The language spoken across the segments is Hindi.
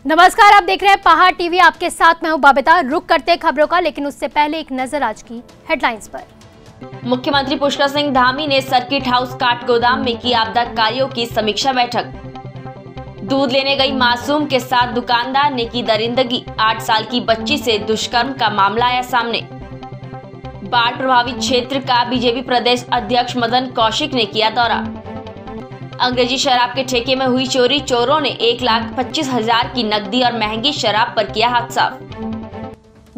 नमस्कार, आप देख रहे हैं पहाड़ टीवी। आपके साथ मैं हूं बबीता। रुक करते हैं खबरों का, लेकिन उससे पहले एक नजर आज की हेडलाइंस पर। मुख्यमंत्री पुष्कर सिंह धामी ने सर्किट हाउस काट गोदाम में की आपदा कार्यों की समीक्षा बैठक। दूध लेने गई मासूम के साथ दुकानदार ने की दरिंदगी। 8 साल की बच्ची से दुष्कर्म का मामला आया सामने। बाढ़ प्रभावित क्षेत्र का बीजेपी प्रदेश अध्यक्ष मदन कौशिक ने किया दौरा। अंग्रेजी शराब के ठेके में हुई चोरी, चोरों ने 1,25,000 की नकदी और महंगी शराब पर किया हाथ साफ।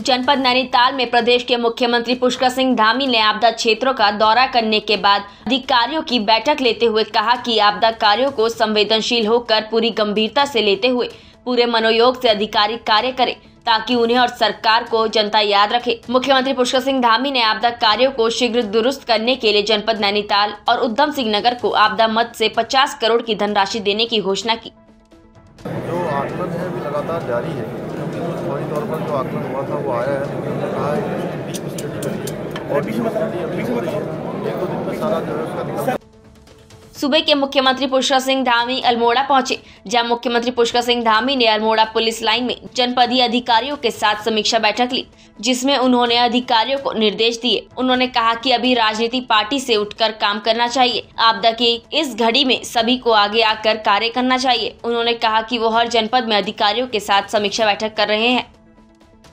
जनपद नैनीताल में प्रदेश के मुख्यमंत्री पुष्कर सिंह धामी ने आपदा क्षेत्रों का दौरा करने के बाद अधिकारियों की बैठक लेते हुए कहा कि आपदा कार्यों को संवेदनशील होकर पूरी गंभीरता से लेते हुए पूरे मनोयोग से अधिकारी कार्य करें ताकि उन्हें और सरकार को जनता याद रखे। मुख्यमंत्री पुष्कर सिंह धामी ने आपदा कार्यों को शीघ्र दुरुस्त करने के लिए जनपद नैनीताल और उधम सिंह नगर को आपदा मद से 50 करोड़ की धनराशि देने की घोषणा की। जो आकलन है वो लगातार जारी है, क्योंकि फौरी तौर पर जो आकलन हुआ था वो आया है, लेकिन हमने कहा है कि डीप स्टडी करिए और डीप स्टडी अभी हो रही है। 1-2 दिन में सारा जो है उसका निकल। सुबह के मुख्यमंत्री पुष्कर सिंह धामी अल्मोड़ा पहुंचे, जहां मुख्यमंत्री पुष्कर सिंह धामी ने अल्मोड़ा पुलिस लाइन में जनपदीय अधिकारियों के साथ समीक्षा बैठक ली, जिसमें उन्होंने अधिकारियों को निर्देश दिए। उन्होंने कहा कि अभी राजनीति पार्टी से उठकर काम करना चाहिए। आपदा की इस घड़ी में सभी को आगे आकर कार्य करना चाहिए। उन्होंने कहा कि वो हर जनपद में अधिकारियों के साथ समीक्षा बैठक कर रहे हैं।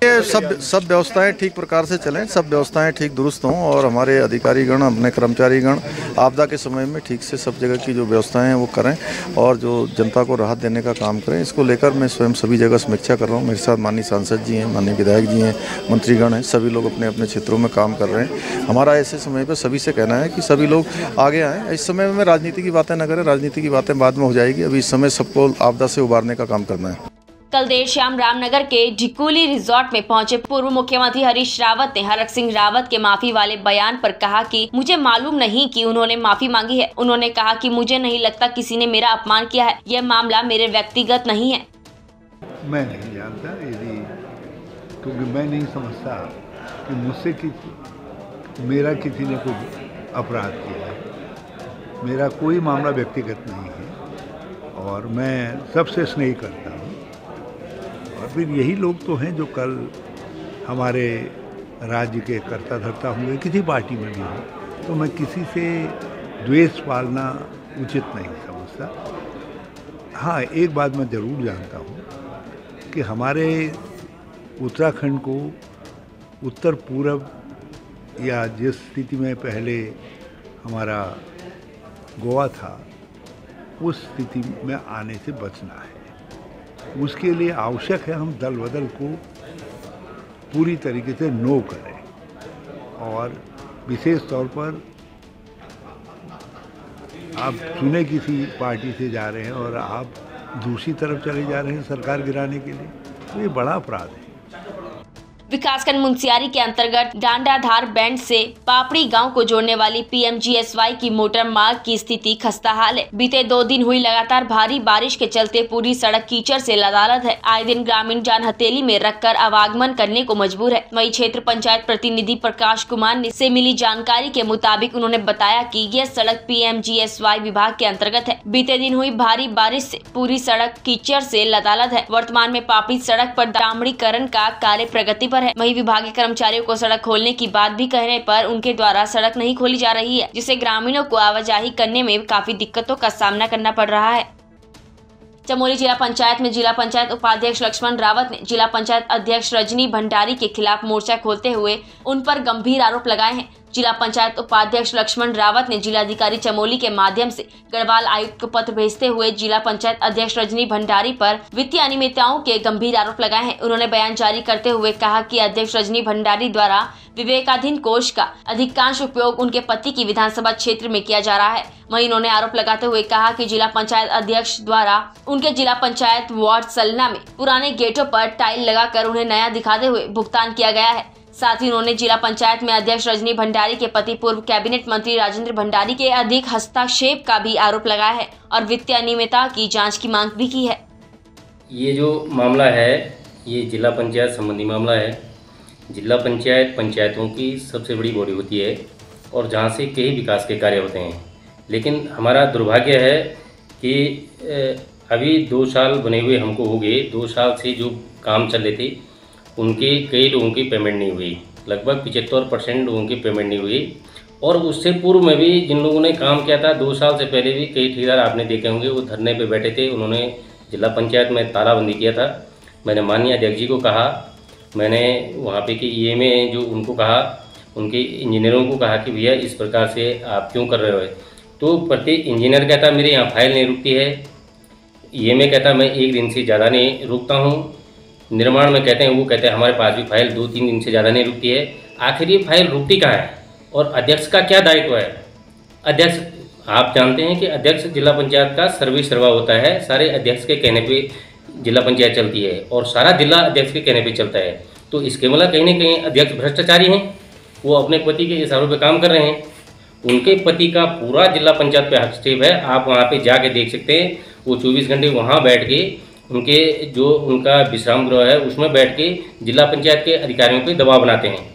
सब व्यवस्थाएं ठीक प्रकार से चलें, सब व्यवस्थाएं ठीक दुरुस्त हों और हमारे अधिकारीगण, अपने कर्मचारीगण आपदा के समय में ठीक से सब जगह की जो व्यवस्थाएं हैं वो करें और जो जनता को राहत देने का काम करें। इसको लेकर मैं स्वयं सभी जगह समीक्षा कर रहा हूं। मेरे साथ माननीय सांसद जी हैं, माननीय विधायक जी हैं, मंत्रीगण हैं, सभी लोग अपने अपने क्षेत्रों में काम कर रहे हैं। हमारा ऐसे समय पर सभी से कहना है कि सभी लोग आगे आएँ। इस समय में राजनीति की बातें न करें, राजनीति की बातें बाद में हो जाएगी। अभी इस समय सबको आपदा से उबारने का काम करना है। कल देर शाम रामनगर के ढिकुली रिजॉर्ट में पहुंचे पूर्व मुख्यमंत्री हरीश रावत ने हरक सिंह रावत के माफी वाले बयान पर कहा कि मुझे मालूम नहीं कि उन्होंने माफी मांगी है। उन्होंने कहा कि मुझे नहीं लगता किसी ने मेरा अपमान किया है। यह मामला मेरे व्यक्तिगत नहीं है। मैं नहीं जानता यदि, क्योंकि मैं नहीं समझता कि मुझसे मेरा किसी ने कोई अपराध किया है। मेरा कोई मामला व्यक्तिगत नहीं है और मैं सबसे स्नेह करता हूँ। और फिर यही लोग तो हैं जो कल हमारे राज्य के कर्ता धर्ता होंगे, किसी पार्टी में भी हो, तो मैं किसी से द्वेष पालना उचित नहीं समझता। हाँ, एक बात मैं ज़रूर जानता हूँ कि हमारे उत्तराखंड को उत्तर पूर्व या जिस स्थिति में पहले हमारा गोवा था उस स्थिति में आने से बचना है। उसके लिए आवश्यक है हम दल बदल को पूरी तरीके से नो करें और विशेष तौर पर आप चुने किसी पार्टी से जा रहे हैं और आप दूसरी तरफ चले जा रहे हैं सरकार गिराने के लिए, तो ये बड़ा अपराध है। विकासखंड मुंसियारी के अंतर्गत डांडाधार बैंड से पापड़ी गांव को जोड़ने वाली PMGSY की मोटर मार्ग की स्थिति खस्ताहाल है। बीते 2 दिन हुई लगातार भारी बारिश के चलते पूरी सड़क कीचड़ से लदालद है। आए दिन ग्रामीण जान हथेली में रखकर आवागमन करने को मजबूर है। वहीं क्षेत्र पंचायत प्रतिनिधि प्रकाश कुमार से मिली जानकारी के मुताबिक उन्होंने बताया कि यह सड़क PMGSY विभाग के अंतर्गत है। बीते दिन हुई भारी बारिश से पूरी सड़क कीचड़ से लदालद है। वर्तमान में पापड़ी सड़क पर डामरीकरण का कार्य प्रगति पर है। वहीं विभागीय कर्मचारियों को सड़क खोलने की बात भी कहने पर उनके द्वारा सड़क नहीं खोली जा रही है, जिससे ग्रामीणों को आवाजाही करने में काफी दिक्कतों का सामना करना पड़ रहा है। चमोली जिला पंचायत में जिला पंचायत उपाध्यक्ष लक्ष्मण रावत ने जिला पंचायत अध्यक्ष रजनी भंडारी के खिलाफ मोर्चा खोलते हुए उन पर गंभीर आरोप लगाए हैं। जिला पंचायत उपाध्यक्ष लक्ष्मण रावत ने जिलाधिकारी चमोली के माध्यम से गढ़वाल आयुक्त को पत्र भेजते हुए जिला पंचायत अध्यक्ष रजनी भंडारी पर वित्तीय अनियमितताओं के गंभीर आरोप लगाए हैं। उन्होंने बयान जारी करते हुए कहा कि अध्यक्ष रजनी भंडारी द्वारा विवेकाधीन कोष का अधिकांश उपयोग उनके पति की विधानसभा क्षेत्र में किया जा रहा है। वहीं उन्होंने आरोप लगाते हुए कहा कि जिला पंचायत अध्यक्ष द्वारा उनके जिला पंचायत वार्ड सलना में पुराने गेटों पर टाइल लगाकर उन्हें नया दिखाते हुए भुगतान किया गया है। साथ ही उन्होंने जिला पंचायत में अध्यक्ष रजनी भंडारी के पति पूर्व कैबिनेट मंत्री राजेंद्र भंडारी के अधिक हस्तक्षेप का भी आरोप लगाया है और वित्तीय अनियमितता की जांच की मांग भी की है। ये जो मामला है ये जिला पंचायत संबंधी मामला है। जिला पंचायत पंचायतों की सबसे बड़ी बॉडी होती है और जहाँ से कई विकास के कार्य होते हैं। लेकिन हमारा दुर्भाग्य है कि अभी 2 साल बने हुए हमको हो गए। 2 साल से जो काम चल रहे थे उनके कई लोगों की पेमेंट नहीं हुई, लगभग 75% लोगों की पेमेंट नहीं हुई। और उससे पूर्व में भी जिन लोगों ने काम किया था 2 साल से पहले भी कई ठेकेदार आपने देखे होंगे, वो धरने पे बैठे थे। उन्होंने जिला पंचायत में तालाबंदी किया था। मैंने माननीय अध्यक्ष जी को कहा, मैंने वहाँ पे कि ईएमए जो उनको कहा, उनके इंजीनियरों को कहा कि भैया इस प्रकार से आप क्यों कर रहे हो। तो प्रत्येक इंजीनियर कहता मेरे यहाँ फाइल नहीं रुकती है, ईएमए कहता मैं 1 दिन से ज़्यादा नहीं रुकता हूँ, निर्माण में कहते हैं वो कहते हैं हमारे पास भी फाइल 2-3 दिन से ज़्यादा नहीं रुकती है। आखिर ये फाइल रुकती कहाँ है और अध्यक्ष का क्या दायित्व है। अध्यक्ष, आप जानते हैं कि अध्यक्ष जिला पंचायत का सर्वे सर्वा होता है, सारे अध्यक्ष के कहने पे जिला पंचायत चलती है और सारा जिला अध्यक्ष के कहने पे चलता है। तो इसके मतलब कहीं ना कहीं अध्यक्ष भ्रष्टाचारी हैं, वो अपने पति के इशारों पे काम कर रहे हैं। उनके पति का पूरा जिला पंचायत पे हस्तक्षेप है, आप वहाँ पे जाके देख सकते हैं। वो 24 घंटे वहाँ बैठ के उनके जो उनका विश्राम गृह है उसमें बैठ के जिला पंचायत के अधिकारियों पे दबाव बनाते हैं।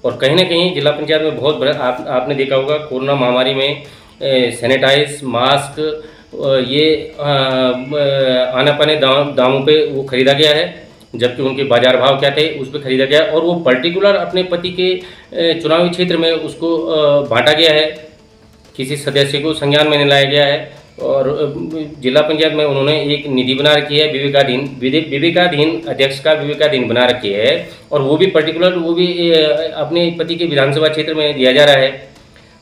और कहीं ना कहीं जिला पंचायत में बहुत बड़ा आपने देखा होगा कोरोना महामारी में सैनिटाइज, मास्क ये आना पाने दामों पे वो खरीदा गया है, जबकि उनके बाजार भाव क्या थे उस पर खरीदा गया। और वो पर्टिकुलर अपने पति के चुनावी क्षेत्र में उसको बांटा गया है, किसी सदस्य को संज्ञान में नहीं लाया गया है। और जिला पंचायत में उन्होंने एक निधि बना रखी है, विवेकाधीन अध्यक्ष का विवेकाधीन बना रखी है, और वो भी पर्टिकुलर वो भी अपने पति के विधानसभा क्षेत्र में दिया जा रहा है।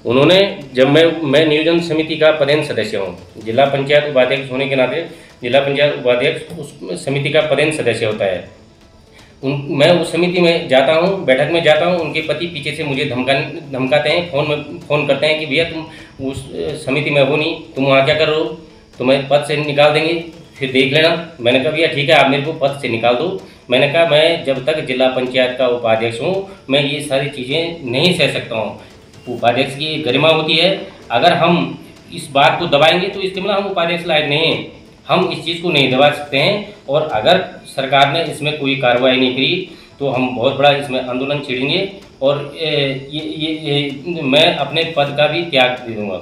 उन्होंने जब मैं नियोजन समिति का पदेन सदस्य हूँ, जिला पंचायत उपाध्यक्ष होने के नाते जिला पंचायत उपाध्यक्ष उस समिति का पदेन सदस्य होता है। मैं उस समिति में जाता हूँ, बैठक में जाता हूँ, उनके पति पीछे से मुझे धमकाते हैं, फ़ोन करते हैं कि भैया तुम उस समिति में हो नहीं, तुम वहाँ क्या कर रहे हो, तुम्हें पद से निकाल देंगे, फिर देख लेना। मैंने कहा भैया ठीक है, आप मेरे को पद से निकाल दो। मैंने कहा मैं जब तक जिला पंचायत का उपाध्यक्ष हूँ मैं ये सारी चीज़ें नहीं सह सकता हूँ। उपाध्यक्ष की गरिमा होती है, अगर हम इस बात को दबाएंगे तो इसके मतलब हम उपाध्यक्ष लायक नहीं हैं, हम इस चीज़ को नहीं दबा सकते हैं। और अगर सरकार ने इसमें कोई कार्रवाई नहीं करी तो हम बहुत बड़ा इसमें आंदोलन छेड़ेंगे और मैं अपने पद का भी त्याग दे दूँगा।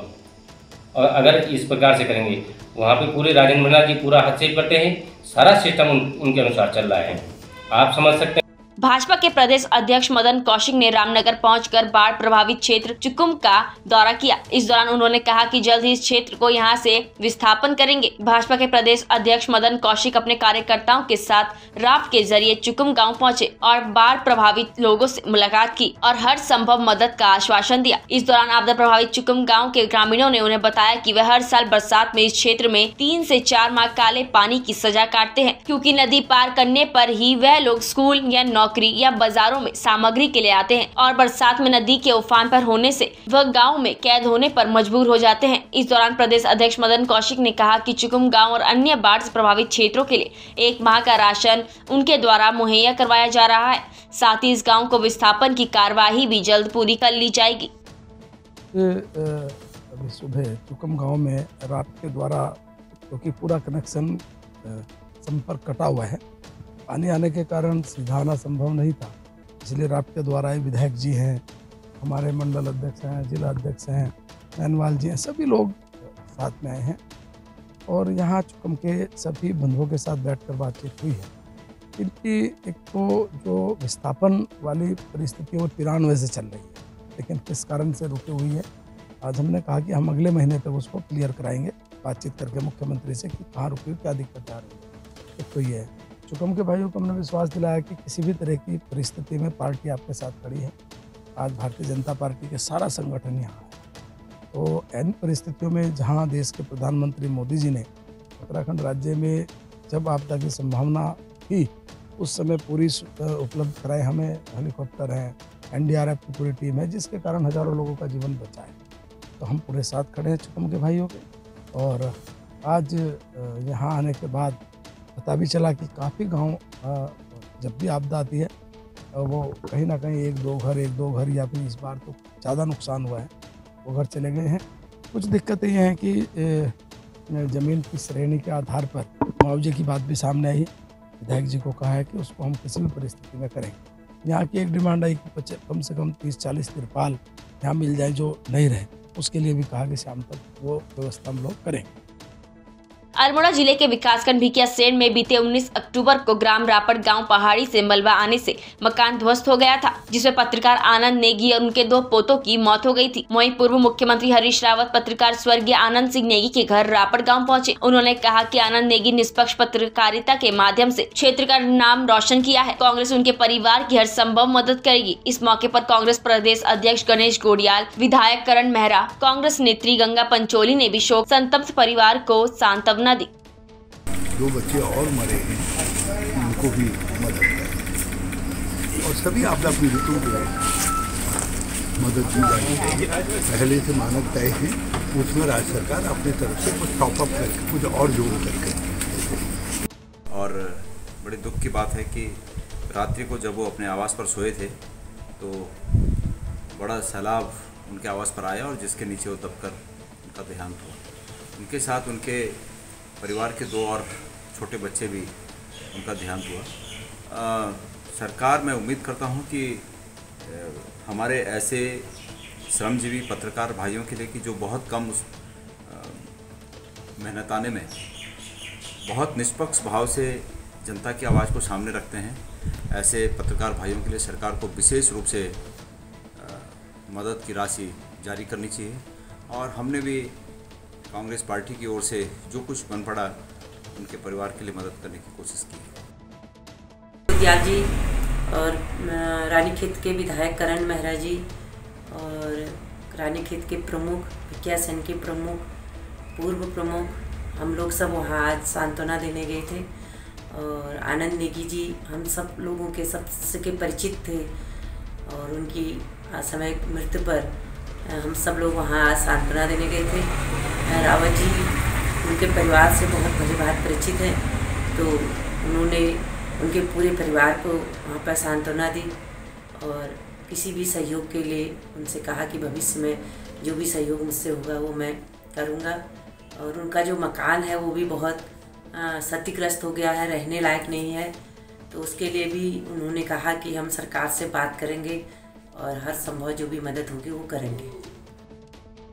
और अगर इस प्रकार से करेंगे, वहाँ पे पूरे राजेंद्र मल्लार जी पूरा हस्तक्षेप करते हैं, सारा सिस्टम उनके अनुसार चल रहा है, आप समझ सकते हैं। भाजपा के प्रदेश अध्यक्ष मदन कौशिक ने रामनगर पहुंचकर बाढ़ प्रभावित क्षेत्र चुकुम का दौरा किया। इस दौरान उन्होंने कहा कि जल्द ही इस क्षेत्र को यहां से विस्थापन करेंगे। भाजपा के प्रदेश अध्यक्ष मदन कौशिक अपने कार्यकर्ताओं के साथ राफ्ट के जरिए चुकुम गांव पहुंचे और बाढ़ प्रभावित लोगों से मुलाकात की और हर संभव मदद का आश्वासन दिया। इस दौरान आपदा प्रभावित चुकुम गाँव के ग्रामीणों ने उन्हें बताया कि वह हर साल बरसात में इस क्षेत्र में 3 से 4 माह काले पानी की सजा काटते हैं, क्योंकि नदी पार करने पर ही वह लोग स्कूल या नौकरी या बाजारों में सामग्री के लिए आते हैं और बरसात में नदी के उफान पर होने से वह गांव में कैद होने पर मजबूर हो जाते हैं। इस दौरान प्रदेश अध्यक्ष मदन कौशिक ने कहा कि चुकुम गांव और अन्य बाढ़ से प्रभावित क्षेत्रों के लिए 1 माह का राशन उनके द्वारा मुहैया करवाया जा रहा है। साथ ही इस गाँव को विस्थापन की कार्यवाही भी जल्द पूरी कर ली जाएगी। अभी सुबह चुकुम गाँव में राफ्ट के द्वारा, क्योंकि पूरा कनेक्शन संपर्क कटा हुआ है, पानी आने के कारण सीधा आना संभव नहीं था, इसलिए राफ्ट के द्वारा ही विधायक जी हैं, हमारे मंडल अध्यक्ष हैं, जिला अध्यक्ष हैं, नैनवाल जी हैं, सभी लोग साथ में आए हैं और यहाँ चुकुम के सभी बंधुओं के साथ बैठकर बातचीत हुई है। इनकी एक तो जो विस्थापन वाली परिस्थिति वो 93 से चल रही है, लेकिन किस कारण से रुकी हुई है, आज हमने कहा कि हम अगले महीने तक उसको क्लियर कराएंगे, बातचीत करके मुख्यमंत्री से कि कहाँ रुकी हुई, क्या दिक्कत आ रही है। एक तो ये है। चुकुम के भाइयों को हमने विश्वास दिलाया कि किसी भी तरह की परिस्थिति में पार्टी आपके साथ खड़ी है। आज भारतीय जनता पार्टी के सारा संगठन यहाँ है, तो इन परिस्थितियों में जहाँ देश के प्रधानमंत्री मोदी जी ने उत्तराखंड राज्य में जब आपदा की संभावना थी उस समय पूरी उपलब्ध कराए, हमें हेलीकॉप्टर हैं, NDRF की पूरी टीम है, जिसके कारण हज़ारों लोगों का जीवन बचा है। तो हम पूरे साथ खड़े हैं चुकुम के भाइयों के। और आज यहाँ आने के बाद पता भी चला कि काफ़ी गांव जब भी आपदा आती है वो कहीं ना कहीं 1-2 घर या फिर इस बार तो ज़्यादा नुकसान हुआ है, वो घर चले गए हैं। कुछ दिक्कतें ये हैं कि ज़मीन की श्रेणी के आधार पर मुआवजे की बात भी सामने आई। विधायक जी को कहा है कि उसको हम किसी भी परिस्थिति में करेंगे। यहाँ की एक डिमांड आई कि कम से कम 30-40 तिरपाल यहाँ मिल जाए जो नहीं रहे, उसके लिए भी कहा कि शाम तक वो व्यवस्था हम लोग करेंगे। अल्मोड़ा जिले के विकासखंड भिकियासैंण में बीते 19 अक्टूबर को ग्राम रापड़ गांव पहाड़ी से मलबा आने से मकान ध्वस्त हो गया था, जिसमें पत्रकार आनंद नेगी और उनके 2 पोतों की मौत हो गई थी। वहीं पूर्व मुख्यमंत्री हरीश रावत पत्रकार स्वर्गीय आनंद सिंह नेगी के घर रापड़ गांव पहुंचे। उन्होंने कहा कि आनंद नेगी निष्पक्ष पत्रकारिता के माध्यम से क्षेत्र का नाम रोशन किया है। कांग्रेस उनके परिवार की हर संभव मदद करेगी। इस मौके पर कांग्रेस प्रदेश अध्यक्ष गणेश गोडियाल, विधायक करण मेहरा, कांग्रेस नेत्री गंगा पंचोली ने भी शोक संतप्त परिवार को सांत्वना दी। 2 बच्चे और मरे हैं, उनको भी मदद करें और सभी आपदा पीड़ितों को मदद दी जाएगी। पहले से मानक तय है, उसमें राज्य सरकार अपनी तरफ से कुछ टॉपअप करके कुछ और जोड़ करके। और बड़ी दुख की बात है कि रात्रि को जब वो अपने आवास पर सोए थे तो बड़ा सैलाब उनके आवास पर आया और जिसके नीचे वो दबकर उनका देहांत हुआ। उनके साथ उनके परिवार के 2 और छोटे बच्चे भी उनका देहांत हुआ। सरकार, मैं उम्मीद करता हूं कि हमारे ऐसे श्रमजीवी पत्रकार भाइयों के लिए कि जो बहुत कम मेहनताने में बहुत निष्पक्ष भाव से जनता की आवाज़ को सामने रखते हैं, ऐसे पत्रकार भाइयों के लिए सरकार को विशेष रूप से मदद की राशि जारी करनी चाहिए। और हमने भी कांग्रेस पार्टी की ओर से जो कुछ बन पड़ा उनके परिवार के लिए मदद करने की कोशिश की। गोडियाल जी और रानीखेत के विधायक करण मेहरा जी और रानीखेत के प्रमुख, भिकियासैंण के प्रमुख, पूर्व प्रमुख, हम लोग सब वहाँ आज सांत्वना देने गए थे। और आनंद नेगी जी हम सब लोगों के सबसे परिचित थे और उनकी असामयिक मृत्यु पर हम सब लोग वहाँ सांत्वना देने गए थे। रावत जी उनके परिवार से बहुत भली भांति परिचित हैं, तो उन्होंने उनके पूरे परिवार को वहाँ पर सांत्वना दी और किसी भी सहयोग के लिए उनसे कहा कि भविष्य में जो भी सहयोग मुझसे होगा वो मैं करूँगा। और उनका जो मकान है वो भी बहुत क्षतिग्रस्त हो गया है, रहने लायक नहीं है, तो उसके लिए भी उन्होंने कहा कि हम सरकार से बात करेंगे और हर संभव जो भी मदद होगी वो करेंगे।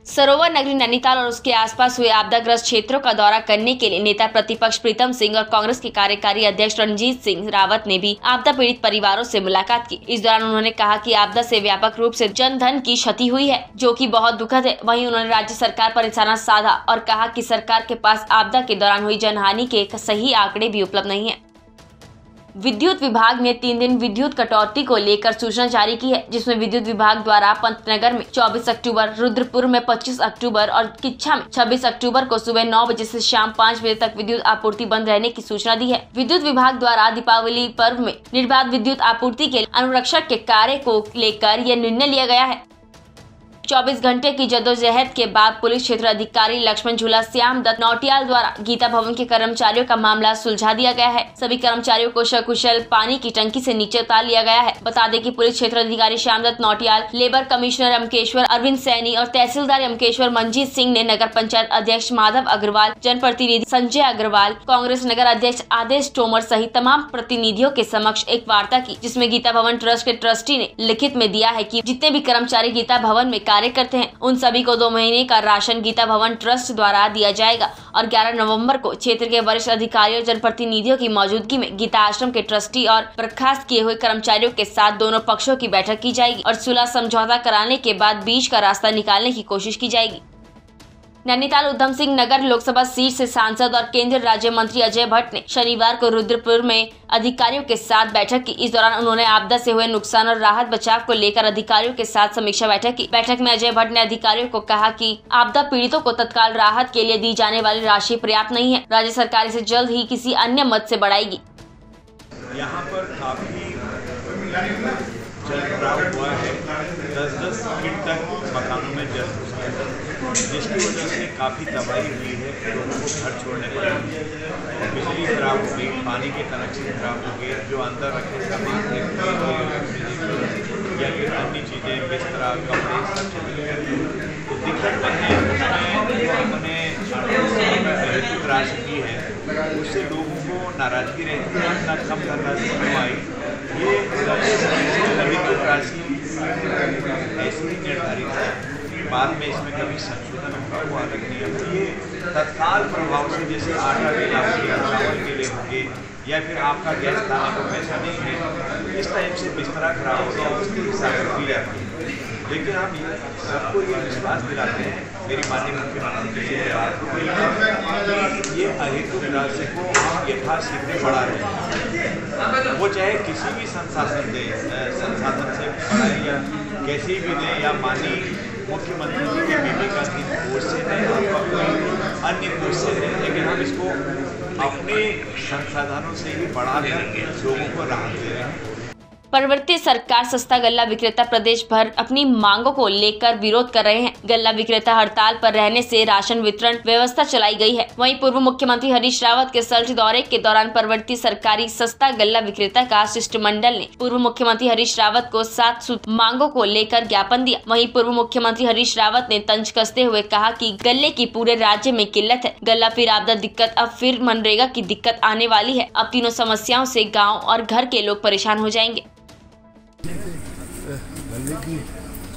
सरोवर नगरी नैनीताल और उसके आसपास हुए आपदाग्रस्त क्षेत्रों का दौरा करने के लिए नेता प्रतिपक्ष प्रीतम सिंह और कांग्रेस के कार्यकारी अध्यक्ष रणजीत सिंह रावत ने भी आपदा पीड़ित परिवारों से मुलाकात की। इस दौरान उन्होंने कहा कि आपदा से व्यापक रूप से जनधन की क्षति हुई है, जो कि बहुत दुखद है। वहीं उन्होंने राज्य सरकार पर निशाना साधा और कहा कि सरकार के पास आपदा के दौरान हुई जनहानि के सही आंकड़े भी उपलब्ध नहीं है। विद्युत विभाग ने 3 दिन विद्युत कटौती को लेकर सूचना जारी की है, जिसमें विद्युत विभाग द्वारा पंतनगर में 24 अक्टूबर, रुद्रपुर में 25 अक्टूबर और किच्छा में 26 अक्टूबर को सुबह 9 बजे से शाम 5 बजे तक विद्युत आपूर्ति बंद रहने की सूचना दी है। विद्युत विभाग द्वारा दीपावली पर्व में निर्बाध विद्युत आपूर्ति के अनुरक्षण के कार्य को लेकर यह निर्णय लिया गया है। 24 घंटे की जद्दोजहद के बाद पुलिस क्षेत्र अधिकारी लक्ष्मण झूला श्याम दत्त नौटियाल द्वारा गीता भवन के कर्मचारियों का मामला सुलझा दिया गया है। सभी कर्मचारियों को सकुशल पानी की टंकी से नीचे उतार लिया गया है। बता दें कि पुलिस क्षेत्र अधिकारी श्याम दत्त नौटियाल, लेबर कमिश्नर यमकेश्वर अरविंद सैनी और तहसीलदार यमकेश्वर मंजीत सिंह ने नगर पंचायत अध्यक्ष माधव अग्रवाल, जनप्रतिनिधि संजय अग्रवाल, कांग्रेस नगर अध्यक्ष आदेश तोमर सहित तमाम प्रतिनिधियों के समक्ष एक वार्ता की, जिसमें गीता भवन ट्रस्ट के ट्रस्टी ने लिखित में दिया है कि जितने भी कर्मचारी गीता भवन में कार्य करते हैं उन सभी को 2 महीने का राशन गीता भवन ट्रस्ट द्वारा दिया जाएगा और 11 नवंबर को क्षेत्र के वरिष्ठ अधिकारियों और जनप्रतिनिधियों की मौजूदगी में गीता आश्रम के ट्रस्टी और बर्खास्त किए हुए कर्मचारियों के साथ दोनों पक्षों की बैठक की जाएगी और सुलह समझौता कराने के बाद बीच का रास्ता निकालने की कोशिश की जाएगी। नैनीताल उधम सिंह नगर लोकसभा सीट से सांसद और केंद्रीय राज्य मंत्री अजय भट्ट ने शनिवार को रुद्रपुर में अधिकारियों के साथ बैठक की। इस दौरान उन्होंने आपदा से हुए नुकसान और राहत बचाव को लेकर अधिकारियों के साथ समीक्षा बैठक की। बैठक में अजय भट्ट ने अधिकारियों को कहा कि आपदा पीड़ितों को तत्काल राहत के लिए दी जाने वाली राशि पर्याप्त नहीं है। राज्य सरकार इसे जल्द ही किसी अन्य मद से बढ़ाएगी। यहाँ पर काफी जल भराव हुआ है, 10-10 फीट तक मकानों में जल घुस गया है, जिसकी वजह से काफ़ी तबाही हुई है। लोगों को घर छोड़ने पड़े, बिजली खराब हो गई, पानी के कनेक्शन खराब हो गए, जो अंदर रखे सामान थे या फिर अन्य चीज़ें बिस्तरा कपड़े सब चले गए। तो दिक्कत है उसमें हमने विद्युत राशि की है, उससे लोगों को नाराजगी रहती है, अपना कम करना क्यों आई, ये विद्युत राशि ऐसी निर्धारित है, बाद में इसमें कभी संशोधन होगा वो अलग नहीं है। ये तत्काल प्रभाव से, जैसे आटा बेला हो गया, चावल केले होंगे, या फिर आपका गैस लाने को पैसा नहीं है, इस टाइप से बिस्तरा खराब होगा, उसके हिसाब से भी आती है। लेकिन हम सबको ये विश्वास दिलाते हैं, मेरी माननीय मुख्यमंत्री जी ने बात की, ये अहेतुक राशि को हम यथाशीघ्र बढ़ा रहे हैं। वो चाहे किसी भी संसाधन से बढ़ाए या कैसे भी दें, या माननीय मुख्यमंत्री जी के बीबी का कोर्स से दें अथवा कोई अन्य कोर्स से दें, लेकिन हम इसको अपने संसाधनों से ही बढ़ाकर लोगों को राहत दे रहे हैं। परिवर्तित सरकार सस्ता गल्ला विक्रेता प्रदेश भर अपनी मांगों को लेकर विरोध कर रहे हैं। गल्ला विक्रेता हड़ताल पर रहने से राशन वितरण व्यवस्था चलाई गई है। वहीं पूर्व मुख्यमंत्री हरीश रावत के सल्ट दौरे के दौरान परिवर्तित सरकारी सस्ता गल्ला विक्रेता का शिष्टमंडल ने पूर्व मुख्यमंत्री हरीश रावत को 7 सूत्र मांगों को लेकर ज्ञापन दिया। वहीं पूर्व मुख्यमंत्री हरीश रावत ने तंज कसते हुए कहा कि गल्ले की पूरे राज्य में किल्लत है। गल्ला फिर आपदा दिक्कत, अब फिर मनरेगा की दिक्कत आने वाली है। अब तीनों समस्याओं से गाँव और घर के लोग परेशान हो जाएंगे। गल्ले की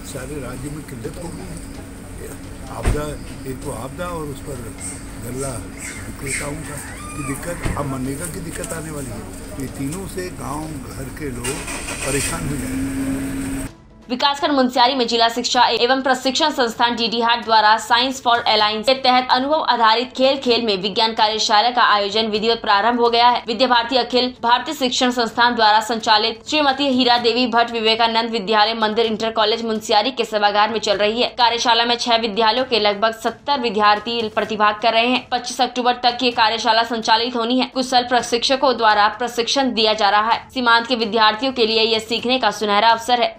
सारे राज्य में किल्लत हो गई, आपदा, एक तो आपदा और उस पर गल्ला विक्रेताओं की दिक्कत, अब मनरेगा की दिक्कत आने वाली है। ये तीनों से गांव घर के लोग परेशान हो जाएंगे। विकासखंड मुंसियारी में जिला शिक्षा एवं प्रशिक्षण संस्थान डीडी हाट द्वारा साइंस फॉर अलायंस के तहत अनुभव आधारित खेल खेल में विज्ञान कार्यशाला का आयोजन विधिवत प्रारंभ हो गया है। विद्या भारती अखिल भारतीय शिक्षण संस्थान द्वारा संचालित श्रीमती हीरा देवी भट्ट विवेकानंद विद्यालय मंदिर इंटर कॉलेज मुंसियारी के सभागार में चल रही है। कार्यशाला में 6 विद्यालयों के लगभग 70 विद्यार्थी प्रतिभाग कर रहे हैं। 25 अक्टूबर तक ये कार्यशाला संचालित होनी है। कुशल प्रशिक्षकों द्वारा प्रशिक्षण दिया जा रहा है। सीमांत के विद्यार्थियों के लिए यह सीखने का सुनहरा अवसर है।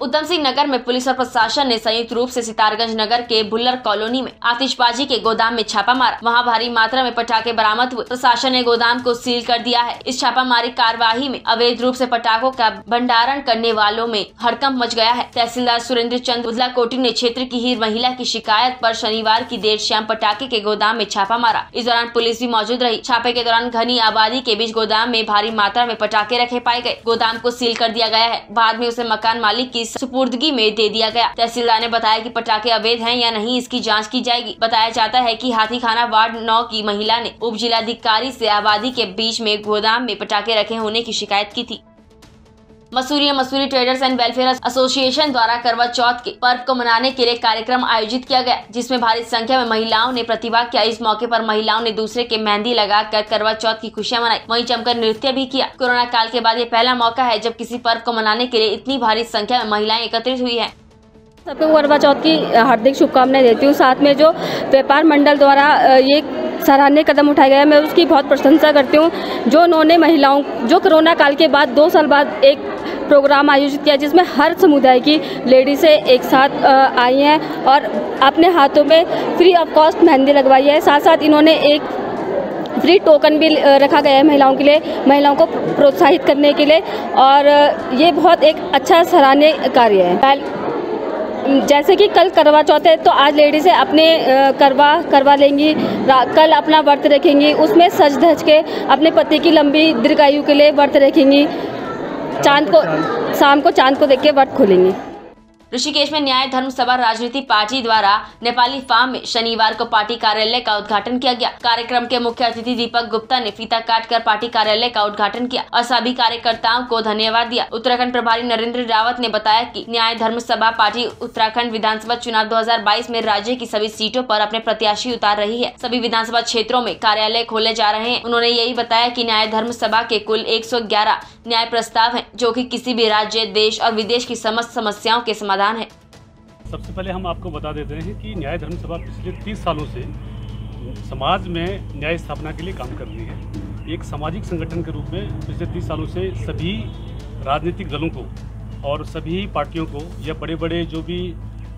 उधम सिंह नगर में पुलिस और प्रशासन ने संयुक्त रूप से सितारगंज नगर के भुल्लर कॉलोनी में आतिशबाजी के गोदाम में छापा मारा। वहां भारी मात्रा में पटाखे बरामद हुए। प्रशासन ने गोदाम को सील कर दिया है। इस छापामारी कार्यवाही में अवैध रूप से पटाखों का भंडारण करने वालों में हड़कंप मच गया है। तहसीलदार सुरेंद्र चंद उदलाकोटी ने क्षेत्र की ही महिला की शिकायत पर शनिवार की देर शाम पटाखे के गोदाम में छापा मारा। इस दौरान पुलिस भी मौजूद रही। छापे के दौरान घनी आबादी के बीच गोदाम में भारी मात्रा में पटाखे रखे पाए गए। गोदाम को सील कर दिया गया है। बाद में उसे मकान मालिक की सुपुर्दगी में दे दिया गया। तहसीलदार ने बताया कि पटाखे अवैध हैं या नहीं, इसकी जांच की जाएगी। बताया जाता है कि हाथीखाना वार्ड 9 की महिला ने उप जिलाधिकारी से आबादी के बीच में गोदाम में पटाखे रखे होने की शिकायत की थी। Mussoorie traders and welfare association द्वारा करवा चौथ के पर्व को मनाने के लिए कार्यक्रम आयोजित किया गया, जिसमें भारी संख्या में महिलाओं ने प्रतिभाग किया। इस मौके पर महिलाओं ने दूसरे के मेहंदी लगाकर करवा चौथ की खुशियां मनाई। वहीं जमकर नृत्य भी किया। कोरोना काल के बाद ये पहला मौका है जब किसी पर्व को मनाने के लिए इतनी भारी संख्या में महिलाएं एकत्रित हुई है। सबको करवा चौथ की हार्दिक शुभकामनाएं देती हूँ। साथ में जो व्यापार मंडल द्वारा ये सराहनीय कदम उठाया गया है, मैं उसकी बहुत प्रशंसा करती हूँ। जो उन्होंने महिलाओं, जो कोरोना काल के बाद 2 साल बाद एक प्रोग्राम आयोजित किया जिसमें हर समुदाय की लेडीज़ें एक साथ आई हैं और अपने हाथों में फ्री ऑफ कॉस्ट मेहंदी लगवाई है। साथ साथ इन्होंने एक फ्री टोकन भी रखा गया है महिलाओं के लिए, महिलाओं को प्रोत्साहित करने के लिए, और ये बहुत एक अच्छा सराहनीय कार्य है। जैसे कि कल करवा चौथ है तो आज लेडीज़ें अपने करवा लेंगी, कल अपना व्रत रखेंगी, उसमें सज धज के अपने पति की लंबी दीर्घायु के लिए व्रत रखेंगी। शाम को चांद को देख के व्रत खोलेंगी। ऋषिकेश में न्याय धर्म सभा राजनीति पार्टी द्वारा नेपाली फार्म में शनिवार को पार्टी कार्यालय का उद्घाटन किया गया। कार्यक्रम के मुख्य अतिथि दीपक गुप्ता ने फीता काटकर पार्टी कार्यालय का उद्घाटन किया और सभी कार्यकर्ताओं को धन्यवाद दिया। उत्तराखंड प्रभारी नरेंद्र रावत ने बताया कि न्याय धर्म सभा पार्टी उत्तराखंड विधानसभा चुनाव 2022 में राज्य की सभी सीटों पर अपने प्रत्याशी उतार रही है। सभी विधानसभा क्षेत्रों में कार्यालय खोले जा रहे हैं। उन्होंने यही बताया कि न्याय धर्म सभा के कुल 111 न्याय प्रस्ताव हैं, जो कि किसी भी राज्य, देश और विदेश की समस्त समस्याओं के समाधान है। सबसे पहले हम आपको बता देते हैं कि न्याय धर्म सभा पिछले 30 सालों से समाज में न्याय स्थापना के लिए काम कर रही है। एक सामाजिक संगठन के रूप में पिछले 30 सालों से सभी राजनीतिक दलों को और सभी पार्टियों को, या बड़े बड़े जो भी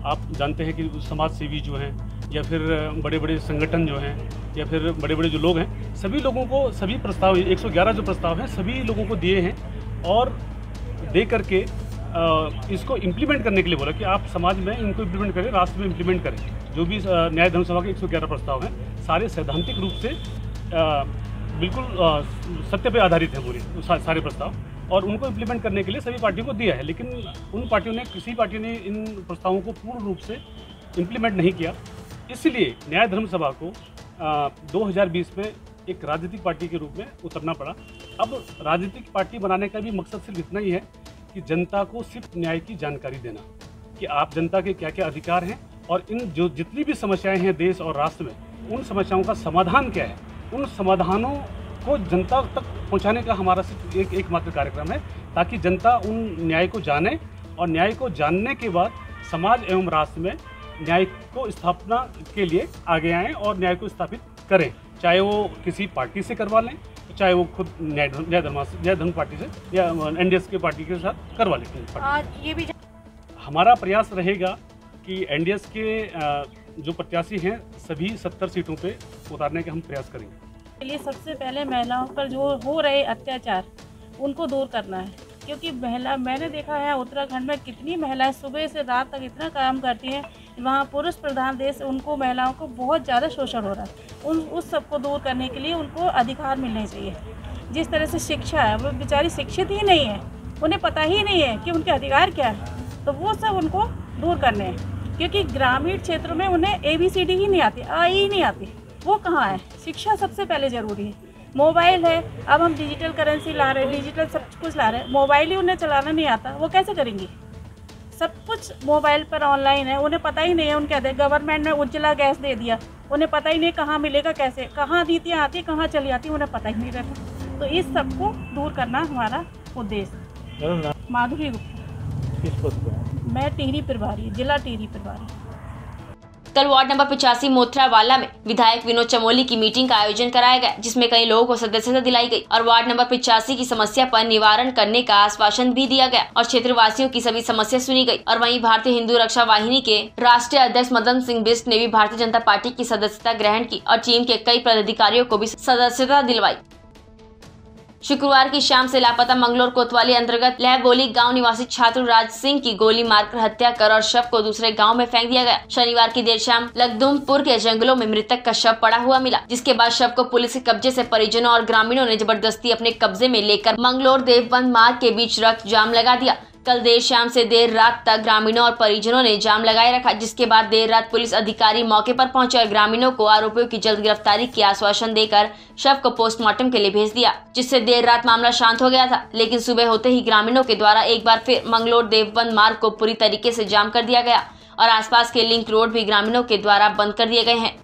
आप जानते हैं कि समाज सेवी जो हैं, या फिर बड़े बड़े संगठन जो हैं, या फिर बड़े बड़े जो लोग हैं, सभी लोगों को सभी प्रस्ताव 111 जो प्रस्ताव हैं सभी लोगों को दिए हैं और दे करके इसको इम्प्लीमेंट करने के लिए बोला कि आप समाज में इनको इम्प्लीमेंट करें, राष्ट्र में इम्प्लीमेंट करें। जो भी न्याय धर्म सभा के 111 प्रस्ताव हैं सारे सैद्धांतिक रूप से बिल्कुल सत्य पे आधारित हैं पूरे सारे प्रस्ताव, और उनको इम्प्लीमेंट करने के लिए सभी पार्टियों को दिया है। लेकिन उन पार्टियों ने, किसी पार्टी ने इन प्रस्तावों को पूर्ण रूप से इम्प्लीमेंट नहीं किया, इसलिए न्याय धर्म सभा को 2020 में एक राजनीतिक पार्टी के रूप में उतरना पड़ा। अब राजनीतिक पार्टी बनाने का भी मकसद सिर्फ इतना ही है कि जनता को सिर्फ न्याय की जानकारी देना कि आप जनता के क्या क्या अधिकार हैं और इन जो जितनी भी समस्याएं हैं देश और राष्ट्र में, उन समस्याओं का समाधान क्या है, उन समाधानों को जनता तक पहुंचाने का हमारा सिर्फ एकमात्र कार्यक्रम है, ताकि जनता उन न्याय को जाने और न्याय को जानने के बाद समाज एवं राष्ट्र में न्याय को स्थापना के लिए आगे आएँ और न्याय को स्थापित करें, चाहे वो किसी पार्टी से करवा लें, चाहे वो खुद न्याय धर्म पार्टी से या NDS के पार्टी के साथ करवा लें। ये भी हमारा प्रयास रहेगा कि NDS के जो प्रत्याशी हैं सभी 70 सीटों पे उतारने का हम प्रयास करेंगे। लिए सबसे पहले महिलाओं पर जो हो रहे अत्याचार उनको दूर करना है, क्योंकि मैंने देखा है उत्तराखंड में कितनी महिलाएं सुबह से रात तक इतना काम करती हैं, वहाँ पुरुष प्रधान देश, उनको महिलाओं को बहुत ज़्यादा शोषण हो रहा है। उस सबको दूर करने के लिए उनको अधिकार मिलने चाहिए। जिस तरह से शिक्षा है, वो बेचारी शिक्षित ही नहीं है, उन्हें पता ही नहीं है कि उनके अधिकार क्या है, तो वो सब उनको दूर करने हैं। क्योंकि ग्रामीण क्षेत्रों में उन्हें ABCD ही नहीं आती, A ही नहीं आती, वो कहाँ है? शिक्षा सबसे पहले ज़रूरी है। मोबाइल है, अब हम डिजिटल करेंसी ला रहे हैं, डिजिटल सब कुछ ला रहे हैं, मोबाइल ही उन्हें चलाना नहीं आता, वो कैसे करेंगी? सब कुछ मोबाइल पर ऑनलाइन है, उन्हें पता ही नहीं है। उनके गवर्नमेंट ने उज्ज्वला गैस दे दिया, उन्हें पता ही नहीं कहाँ मिलेगा, कैसे, कहाँ नीतियाँ आती, कहाँ चली आती, उन्हें पता ही नहीं रहता। तो इस सब को दूर करना हमारा उद्देश्य। माधुरी गुप्ता। किस पद पर? मैं टिहरी प्रभारी, जिला टिहरी प्रभारी। कल वार्ड नंबर 85 मोथरावाला में विधायक विनोद चमोली की मीटिंग का आयोजन कराया गया, जिसमें कई लोगों को सदस्यता दिलाई गई और वार्ड नंबर 85 की समस्या पर निवारण करने का आश्वासन भी दिया गया और क्षेत्रवासियों की सभी समस्या सुनी गई। और वहीं भारतीय हिंदू रक्षा वाहिनी के राष्ट्रीय अध्यक्ष मदन सिंह बिष्ट ने भी भारतीय जनता पार्टी की सदस्यता ग्रहण की और टीम के कई पदाधिकारियों को भी सदस्यता दिलवाई। शुक्रवार की शाम से लापता मंगलोर कोतवाली अंतर्गत लहबोली गांव निवासी छात्र राज सिंह की गोली मारकर हत्या कर और शव को दूसरे गांव में फेंक दिया गया। शनिवार की देर शाम लगदुमपुर के जंगलों में मृतक का शव पड़ा हुआ मिला, जिसके बाद शव को पुलिस के कब्जे से परिजनों और ग्रामीणों ने जबरदस्ती अपने कब्जे में लेकर मंगलोर देवबंद मार्ग के बीच रक्त जाम लगा दिया। कल देर शाम से देर रात तक ग्रामीणों और परिजनों ने जाम लगाए रखा, जिसके बाद देर रात पुलिस अधिकारी मौके पर पहुंचे और ग्रामीणों को आरोपियों की जल्द गिरफ्तारी की आश्वासन देकर शव को पोस्टमार्टम के लिए भेज दिया, जिससे देर रात मामला शांत हो गया था। लेकिन सुबह होते ही ग्रामीणों के द्वारा एक बार फिर मंगलोर देवबंद मार्ग को पूरी तरीके से जाम कर दिया गया और आसपास के लिंक रोड भी ग्रामीणों के द्वारा बंद कर दिए गए हैं।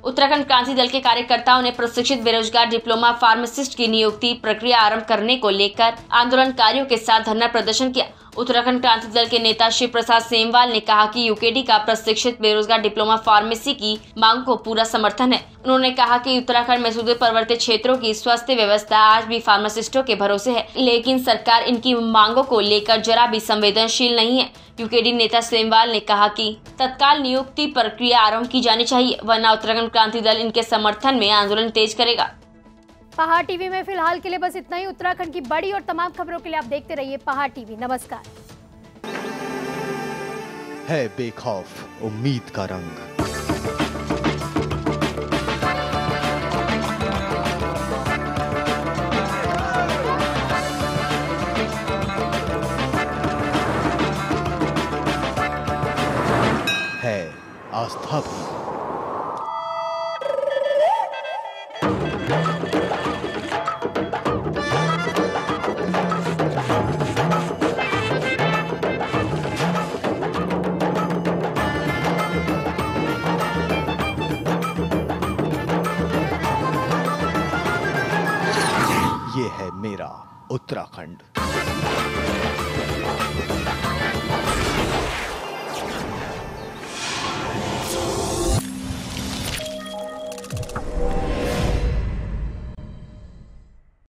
उत्तराखंड क्रांति दल के कार्यकर्ताओं ने प्रशिक्षित बेरोजगार डिप्लोमा फार्मासिस्ट की नियुक्ति प्रक्रिया आरंभ करने को लेकर आंदोलनकारियों के साथ धरना प्रदर्शन किया। उत्तराखंड क्रांति दल के नेता शिव प्रसाद सेमवाल ने कहा कि यूकेडी का प्रशिक्षित बेरोजगार डिप्लोमा फार्मेसी की मांग को पूरा समर्थन है। उन्होंने कहा कि उत्तराखंड में सुदूर पर्वतीय क्षेत्रों की स्वास्थ्य व्यवस्था आज भी फार्मासिस्टों के भरोसे है, लेकिन सरकार इनकी मांगों को लेकर जरा भी संवेदनशील नहीं है। यूकेडी नेता सेमवाल ने कहा कि तत्काल नियुक्ति प्रक्रिया आरंभ की जानी चाहिए, वरना उत्तराखंड क्रांति दल इनके समर्थन में आंदोलन तेज करेगा। पहाड़ टीवी में फिलहाल के लिए बस इतना ही। उत्तराखंड की बड़ी और तमाम खबरों के लिए आप देखते रहिए पहाड़ टीवी। नमस्कार। है बेखौफ उम्मीद का रंग। है आस्था भी। ये है मेरा उत्तराखंड।